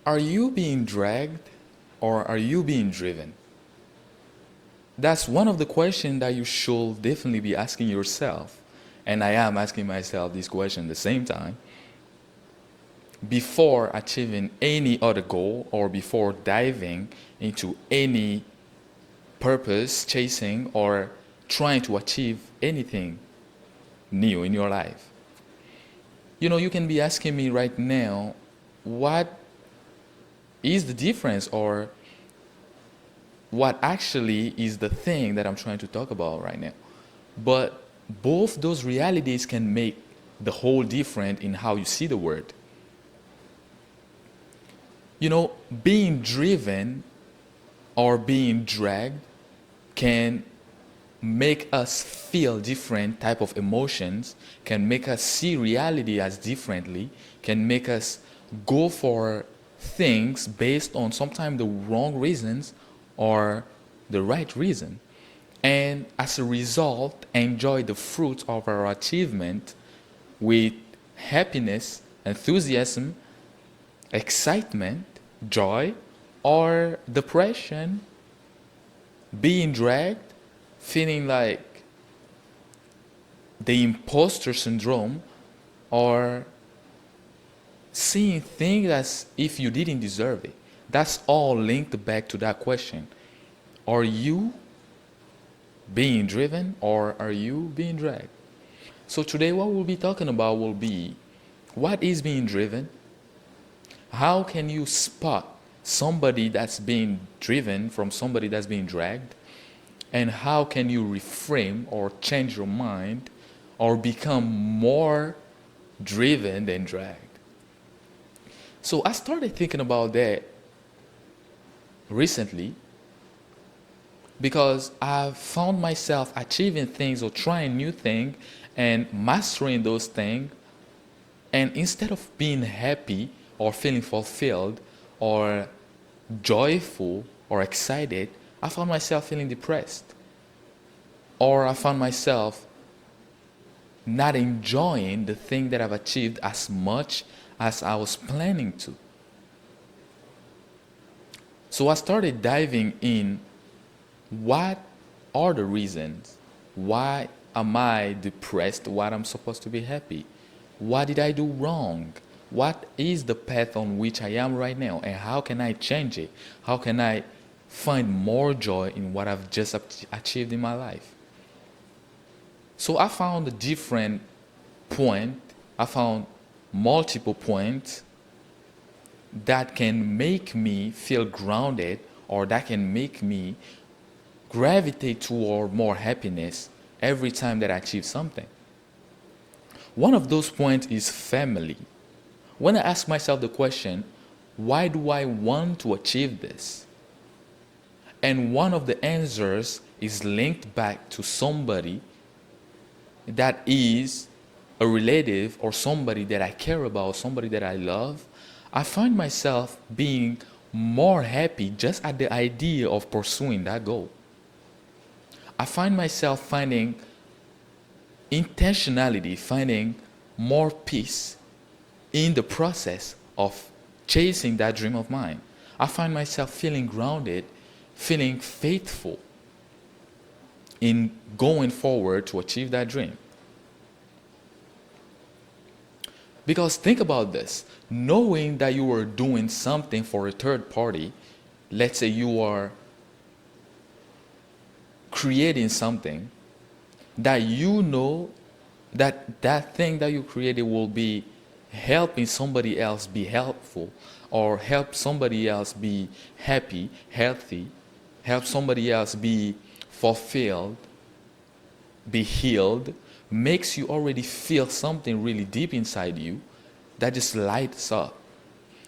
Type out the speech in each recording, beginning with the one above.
Are you being dragged or are you being driven? That's one of the questions that you should definitely be asking yourself. And I am asking myself this question at the same time before achieving any other goal or before diving into any purpose, chasing, or trying to achieve anything new in your life. You can be asking me right now, what is the difference or what actually is the thing that I'm trying to talk about right now? But both those realities can make the whole different in how you see the world. Being driven or being dragged can make us feel different type of emotions, can make us see reality as differently, can make us go for things based on sometimes the wrong reasons or the right reason. And as a result, enjoy the fruits of our achievement with happiness, enthusiasm, excitement, joy, or depression, being dragged, feeling like the imposter syndrome, or seeing things as if you didn't deserve it. That's all linked back to that question. Are you being driven or are you being dragged? So today what we'll be talking about will be what is being driven? How can you spot somebody that's being driven from somebody that's being dragged? And how can you reframe or change your mind or become more driven than dragged? So I started thinking about that recently because I've found myself achieving things or trying new things and mastering those things. And instead of being happy or feeling fulfilled or joyful or excited, I found myself feeling depressed. Or I found myself not enjoying the thing that I've achieved as much as I was planning to. So I started diving in what are the reasons? Why am I depressed while I'm supposed to be happy? What did I do wrong? What is the path on which I am right now? And how can I change it? How can I find more joy in what I've just achieved in my life? So I found a different point. I found multiple points that can make me feel grounded or that can make me gravitate toward more happiness every time that I achieve something. One of those points is family. When I ask myself the question, why do I want to achieve this? And one of the answers is linked back to somebody that is a relative or somebody that I care about, somebody that I love. I find myself being more happy just at the idea of pursuing that goal. I find myself finding intentionality, finding more peace in the process of chasing that dream of mine. I find myself feeling grounded, feeling faithful in going forward to achieve that dream. Because think about this, knowing that you are doing something for a third party, let's say you are creating something that you know that that thing that you created will be helping somebody else be helpful or help somebody else be happy, healthy, help somebody else be fulfilled, be healed, makes you already feel something really deep inside you that just lights up.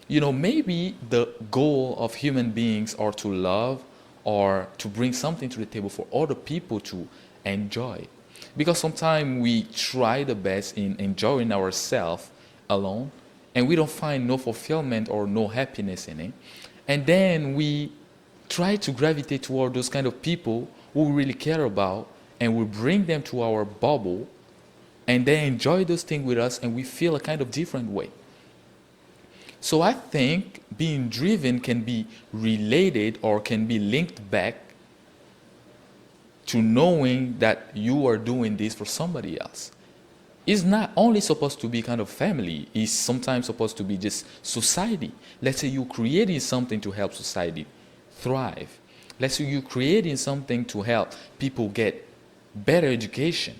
Maybe the goal of human beings are to love or to bring something to the table for other people to enjoy. Because sometimes we try the best in enjoying ourselves alone and we don't find no fulfillment or no happiness in it. And then we try to gravitate toward those kind of people who we really care about and we bring them to our bubble and they enjoy those things with us and we feel a kind of different way. So I think being driven can be related or can be linked back to knowing that you are doing this for somebody else. It's not only supposed to be kind of family, it's sometimes supposed to be just society. Let's say you're creating something to help society thrive. Let's say you're creating something to help people get better education,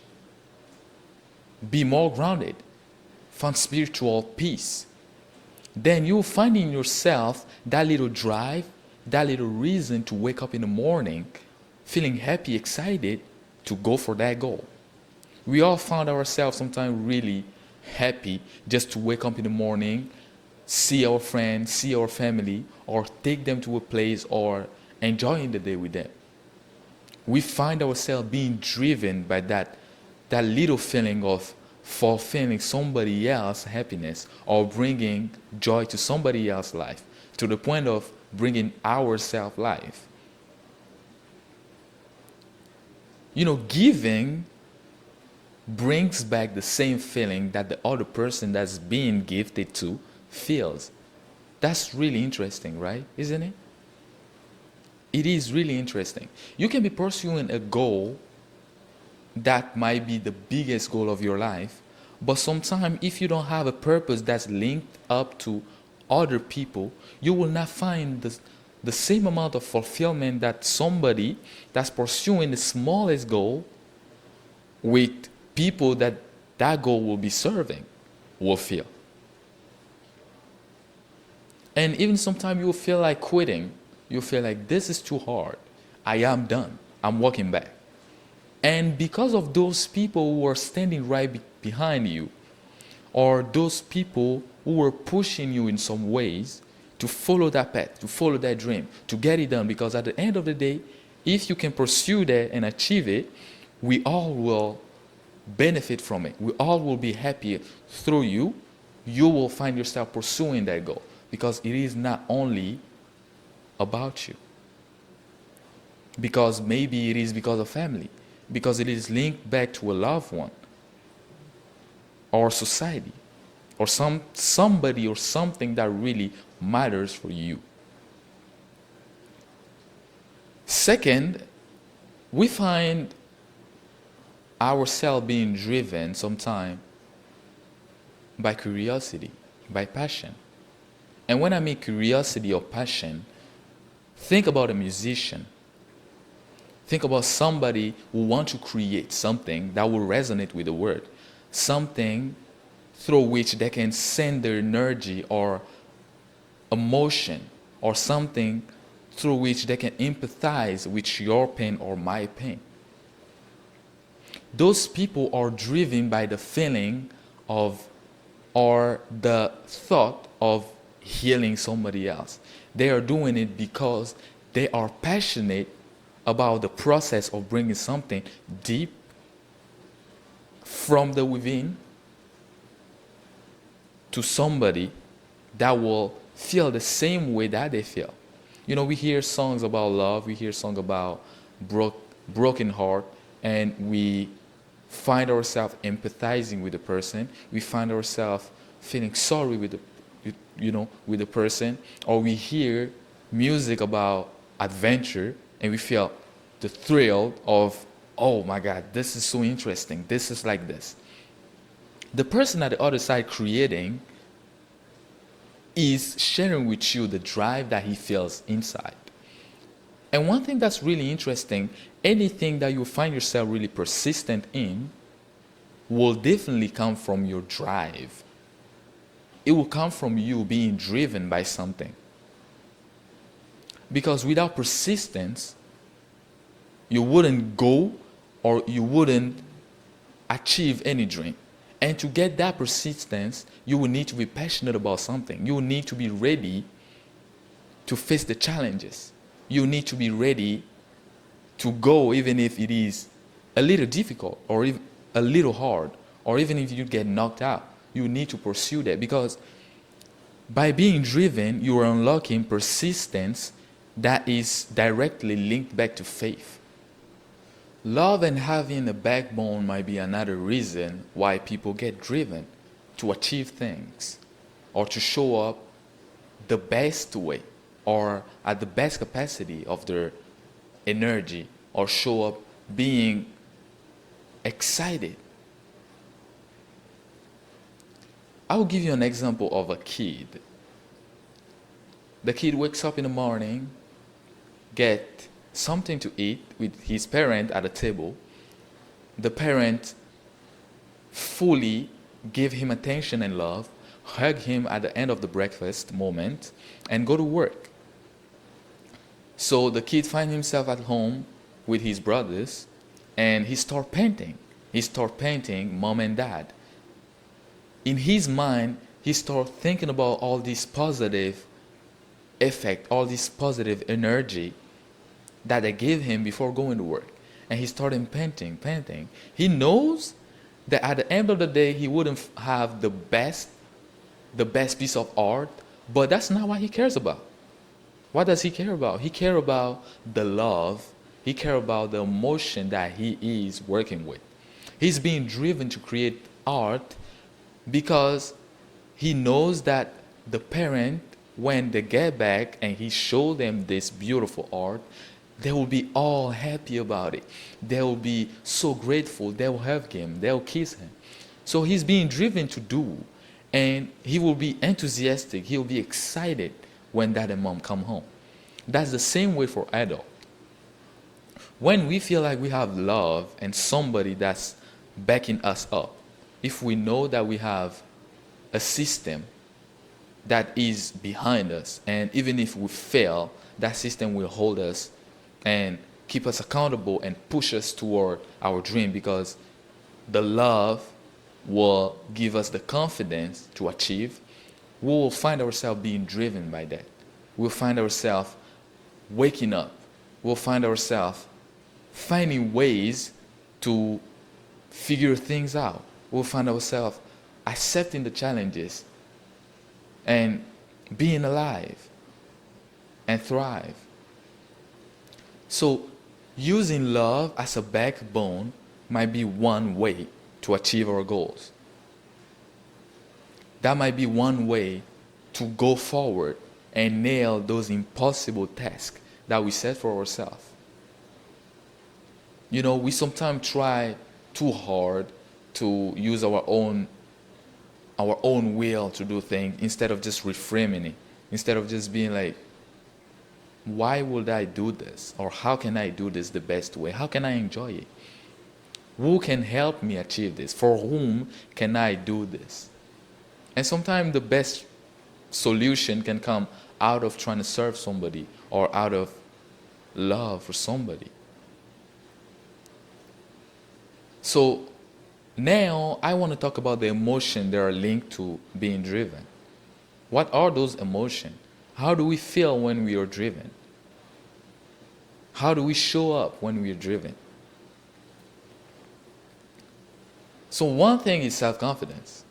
be more grounded, find spiritual peace. Then you'll find in yourself that little drive, that little reason to wake up in the morning feeling happy, excited to go for that goal. We all found ourselves sometimes really happy just to wake up in the morning, see our friends, see our family, or take them to a place or enjoying the day with them. We find ourselves being driven by that little feeling of fulfilling somebody else's happiness or bringing joy to somebody else's life to the point of bringing ourselves life. Giving brings back the same feeling that the other person that's being gifted to feels. That's really interesting, right? Isn't it? It is really interesting. You can be pursuing a goal that might be the biggest goal of your life, but sometimes if you don't have a purpose that's linked up to other people, you will not find the same amount of fulfillment that somebody that's pursuing the smallest goal with people that goal will be serving will feel. And even sometimes you will feel like quitting. You feel like this is too hard. I am done. I'm walking back. And because of those people who are standing right behind you, or those people who are pushing you in some ways to follow that path, to follow that dream, to get it done, because at the end of the day, if you can pursue that and achieve it, we all will benefit from it. We all will be happy through you. You will find yourself pursuing that goal because it is not only about you. Because maybe it is because of family, because it is linked back to a loved one, or society, or somebody or something that really matters for you. Second, we find ourselves being driven sometimes by curiosity, by passion. And when I mean curiosity or passion, think about a musician. Think about somebody who wants to create something that will resonate with the world, something through which they can send their energy or emotion, or something through which they can empathize with your pain or my pain. Those people are driven by the feeling of or the thought of healing somebody else. They are doing it because they are passionate about the process of bringing something deep from the within to somebody that will feel the same way that they feel. We hear songs about love, we hear songs about broken heart, and we find ourselves empathizing with the person. We find ourselves feeling sorry with the person, or we hear music about adventure and we feel the thrill of, oh my God, this is so interesting. This is like this. The person at the other side creating is sharing with you the drive that he feels inside. And one thing that's really interesting, anything that you find yourself really persistent in will definitely come from your drive. It will come from you being driven by something. Because without persistence, you wouldn't go or you wouldn't achieve any dream. And to get that persistence, you will need to be passionate about something. You will need to be ready to face the challenges. You need to be ready to go even if it is a little difficult or even a little hard, or even if you get knocked out. You need to pursue that, because by being driven, you are unlocking persistence that is directly linked back to faith. Love and having a backbone might be another reason why people get driven to achieve things or to show up the best way or at the best capacity of their energy, or show up being excited. I will give you an example of a kid. The kid wakes up in the morning, get something to eat with his parent at the table. The parent fully give him attention and love, hug him at the end of the breakfast moment, and go to work. So the kid finds himself at home with his brothers, and he start painting. He start painting mom and dad. In his mind, he start thinking about all this positive effect, all this positive energy that they gave him before going to work. And he started painting, painting. He knows that at the end of the day, he wouldn't have the best piece of art, but that's not what he cares about. What does he care about? He cares about the love. He cares about the emotion that he is working with. He's being driven to create art because he knows that the parent, when they get back and he show them this beautiful art, they will be all happy about it. They will be so grateful. They will hug him. They will kiss him. So he's being driven to do, and he will be enthusiastic. He will be excited when dad and mom come home. That's the same way for adult. When we feel like we have love and somebody that's backing us up, if we know that we have a system that is behind us, and even if we fail, that system will hold us and keep us accountable and push us toward our dream, because the love will give us the confidence to achieve. We will find ourselves being driven by that. We'll find ourselves waking up. We'll find ourselves finding ways to figure things out. We'll find ourselves accepting the challenges and being alive and thrive. So using love as a backbone might be one way to achieve our goals. That might be one way to go forward and nail those impossible tasks that we set for ourselves. You know, we sometimes try too hard to use our own will to do things instead of just reframing it, instead of just being like, why would I do this? Or how can I do this the best way? How can I enjoy it? Who can help me achieve this? For whom can I do this? And sometimes the best solution can come out of trying to serve somebody or out of love for somebody. So now I want to talk about the emotions that are linked to being driven. What are those emotions? How do we feel when we are driven? How do we show up when we are driven? So one thing is self-confidence.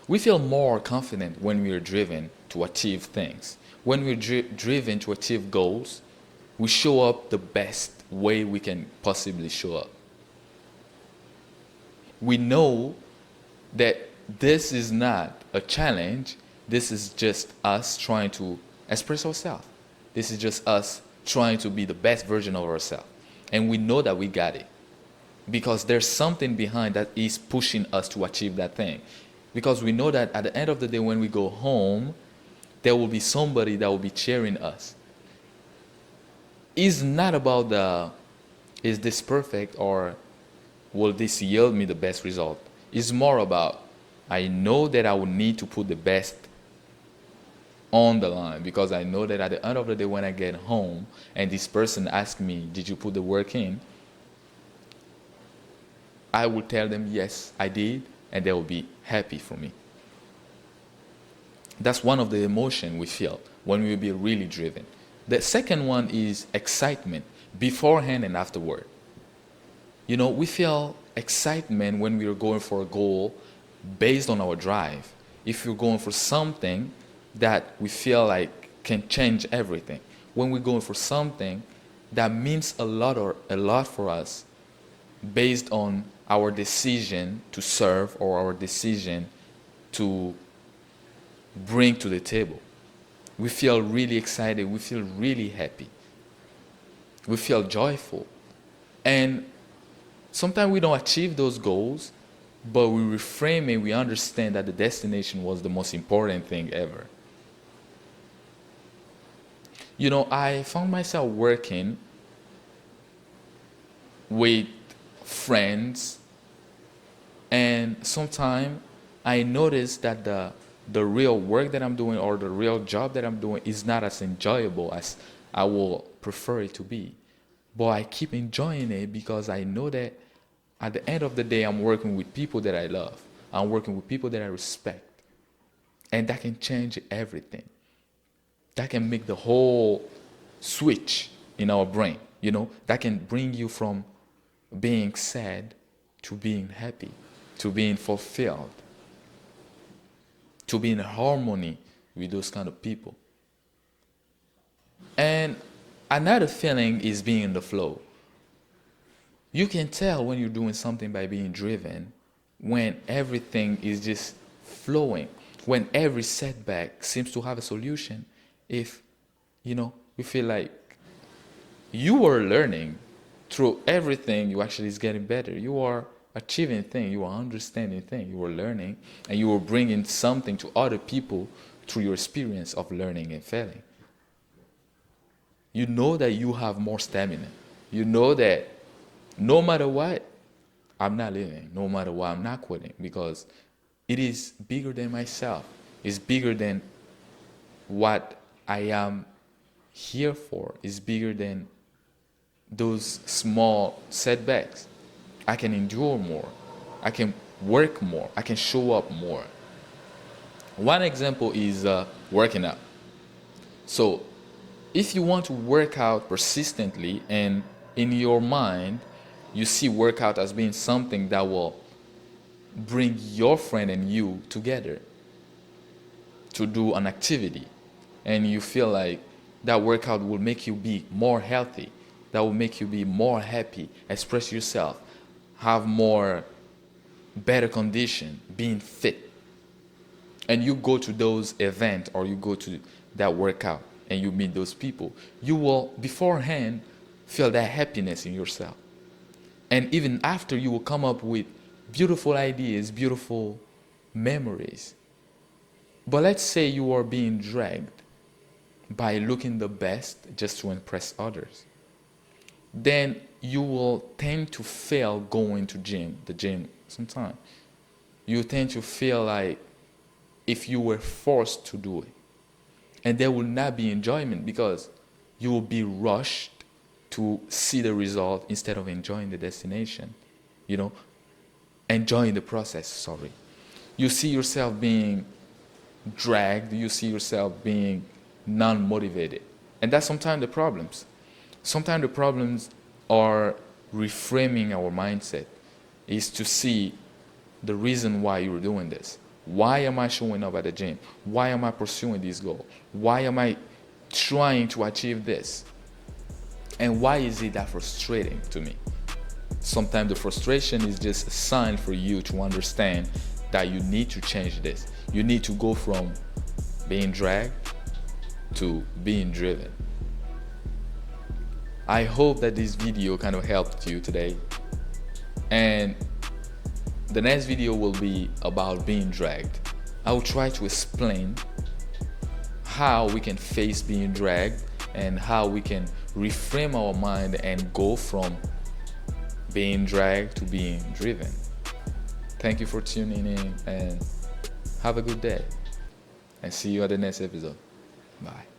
We feel more confident when we are driven to achieve things. When we're driven to achieve goals, we show up the best way we can possibly show up. We know that this is not a challenge. This is just us trying to express ourselves. This is just us trying to be the best version of ourselves. And we know that we got it, because there's something behind that is pushing us to achieve that thing. Because we know that at the end of the day, when we go home, there will be somebody that will be cheering us. It's not about is this perfect, or will this yield me the best result? It's more about, I know that I will need to put the best on the line, because I know that at the end of the day, when I get home and this person asks me, did you put the work in? I will tell them, yes, I did, and they will be happy for me. That's one of the emotions we feel when we will be really driven. The second one is excitement, beforehand and afterward. You know, we feel excitement when we are going for a goal based on our drive. If you're going for something that we feel like can change everything, when we're going for something that means a lot for us, based on our decision to serve or our decision to bring to the table. We feel really excited. We feel really happy. We feel joyful. And sometimes we don't achieve those goals, but we reframe it. We understand that the destination was the most important thing ever. You know, I found myself working with friends, and sometimes I notice that the real work that I'm doing or the real job that I'm doing is not as enjoyable as I will prefer it to be. But I keep enjoying it because I know that at the end of the day, I'm working with people that I love. I'm working with people that I respect. And that can change everything. That can make the whole switch in our brain, you know? That can bring you from being sad to being happy, to being fulfilled, to be in harmony with those kind of people. And another feeling is being in the flow. You can tell when you're doing something by being driven, when everything is just flowing, when every setback seems to have a solution. If, you know, you feel like you are learning through everything, you actually is getting better. You are achieving things, you are understanding things, you are learning, and you are bringing something to other people through your experience of learning and failing. You know that you have more stamina. You know that no matter what, I'm not leaving. No matter what, I'm not quitting, because it is bigger than myself. It's bigger than what I am here for. It's bigger than those small setbacks. I can endure more. I can work more. I can show up more. One example is working out. So if you want to work out persistently, and in your mind you see workout as being something that will bring your friend and you together to do an activity, and you feel like that workout will make you be more healthy, that will make you be more happy, express yourself, have more better condition, being fit, and you go to those events or you go to that workout and you meet those people, you will beforehand feel that happiness in yourself. And even after, you will come up with beautiful ideas, beautiful memories. But let's say you are being dragged by looking the best just to impress others. Then you will tend to fail going to the gym sometimes. You tend to feel like if you were forced to do it. And there will not be enjoyment, because you will be rushed to see the result instead of enjoying the destination. You know, enjoying the process, sorry. You see yourself being dragged, you see yourself being non-motivated. And that's sometimes the problems. Sometimes the problems are reframing our mindset, is to see the reason why you're doing this. Why am I showing up at the gym? Why am I pursuing this goal? Why am I trying to achieve this? And why is it that frustrating to me? Sometimes the frustration is just a sign for you to understand that you need to change this. You need to go from being dragged to being driven. I hope that this video kind of helped you today. And the next video will be about being dragged. I will try to explain how we can face being dragged and how we can reframe our mind and go from being dragged to being driven. Thank you for tuning in, and have a good day. And see you at the next episode. Bye.